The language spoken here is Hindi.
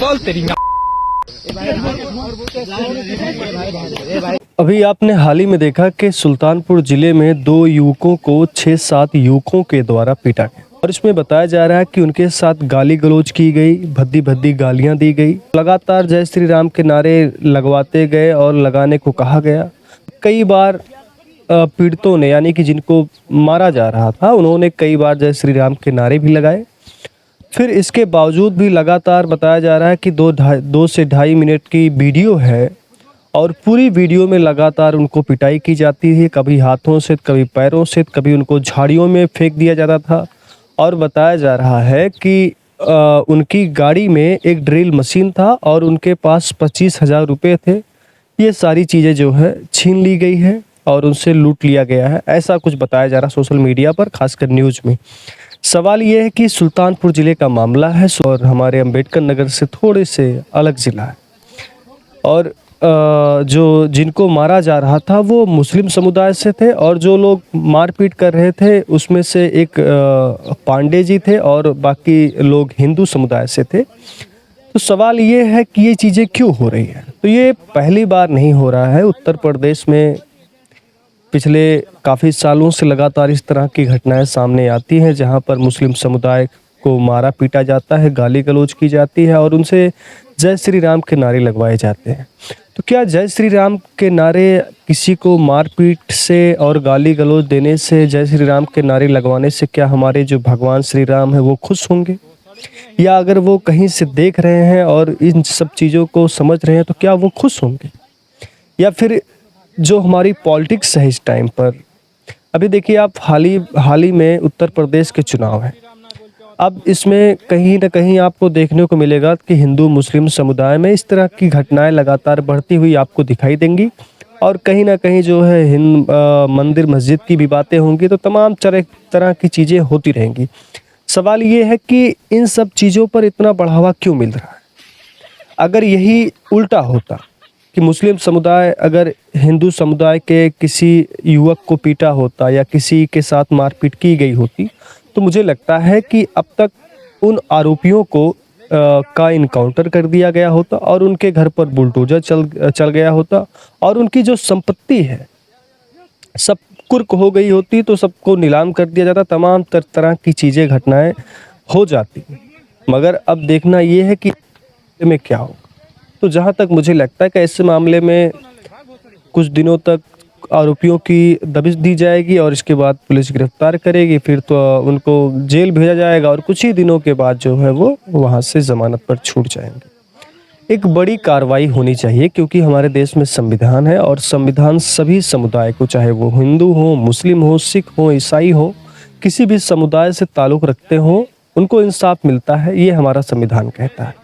बोल तेरी। अभी आपने हाल ही में देखा कि सुल्तानपुर जिले में 2 युवकों को 6-7 युवकों के द्वारा पीटा गया और इसमें बताया जा रहा है कि उनके साथ गाली गलौज की गई, भद्दी भद्दी गालियां दी गई, लगातार जय श्री राम के नारे लगवाते गए और लगाने को कहा गया। कई बार पीड़ितों ने, यानी कि जिनको मारा जा रहा था, उन्होंने कई बार जय श्री राम के नारे भी लगाए। फिर इसके बावजूद भी लगातार बताया जा रहा है कि 2 से ढाई मिनट की वीडियो है और पूरी वीडियो में लगातार उनको पिटाई की जाती है, कभी हाथों से, कभी पैरों से, कभी उनको झाड़ियों में फेंक दिया जाता था। और बताया जा रहा है कि उनकी गाड़ी में एक ड्रिल मशीन था और उनके पास 25,000 रुपये थे। ये सारी चीज़ें जो है छीन ली गई है और उनसे लूट लिया गया है, ऐसा कुछ बताया जा रहा है सोशल मीडिया पर, खासकर न्यूज़ में। सवाल ये है कि सुल्तानपुर ज़िले का मामला है और हमारे अंबेडकर नगर से थोड़े से अलग ज़िला है और जो जिनको मारा जा रहा था वो मुस्लिम समुदाय से थे और जो लोग मारपीट कर रहे थे उसमें से एक पांडे जी थे और बाकी लोग हिंदू समुदाय से थे। तो सवाल ये है कि ये चीज़ें क्यों हो रही हैं? तो ये पहली बार नहीं हो रहा है। उत्तर प्रदेश में पिछले काफ़ी सालों से लगातार इस तरह की घटनाएं सामने आती हैं जहां पर मुस्लिम समुदाय को मारा पीटा जाता है, गाली गलौज की जाती है और उनसे जय श्री राम के नारे लगवाए जाते हैं। तो क्या जय श्री राम के नारे किसी को मारपीट से और गाली गलौज देने से, जय श्री राम के नारे लगवाने से क्या हमारे जो भगवान श्री राम है वो खुश होंगे? या अगर वो कहीं से देख रहे हैं और इन सब चीज़ों को समझ रहे हैं तो क्या वो खुश होंगे? या फिर जो हमारी पॉलिटिक्स है इस टाइम पर, अभी देखिए आप हाल ही में उत्तर प्रदेश के चुनाव हैं। अब इसमें कहीं न कहीं आपको देखने को मिलेगा कि हिंदू मुस्लिम समुदाय में इस तरह की घटनाएं लगातार बढ़ती हुई आपको दिखाई देंगी और कहीं न कहीं जो है मंदिर मस्जिद की भी बातें होंगी, तो तमाम तरह की चीज़ें होती रहेंगी। सवाल ये है कि इन सब चीज़ों पर इतना बढ़ावा क्यों मिल रहा है? अगर यही उल्टा होता कि मुस्लिम समुदाय अगर हिंदू समुदाय के किसी युवक को पीटा होता या किसी के साथ मारपीट की गई होती तो मुझे लगता है कि अब तक उन आरोपियों को का इनकाउंटर कर दिया गया होता और उनके घर पर बुलडोजर चल गया होता और उनकी जो संपत्ति है सब कुर्क हो गई होती, तो सबको नीलाम कर दिया जाता, तमाम तरह की चीज़ें घटनाएं हो जाती। मगर अब देखना ये है कि में क्या होगा। तो जहाँ तक मुझे लगता है कि ऐसे मामले में कुछ दिनों तक आरोपियों की दबिश दी जाएगी और इसके बाद पुलिस गिरफ्तार करेगी, फिर तो उनको जेल भेजा जाएगा और कुछ ही दिनों के बाद जो है वो वहाँ से ज़मानत पर छूट जाएंगे। एक बड़ी कार्रवाई होनी चाहिए क्योंकि हमारे देश में संविधान है और संविधान सभी समुदाय को, चाहे वो हिंदू हो, मुस्लिम हो, सिख हो, ईसाई हो, किसी भी समुदाय से ताल्लुक़ रखते हो, उनको इंसाफ मिलता है, ये हमारा संविधान कहता है।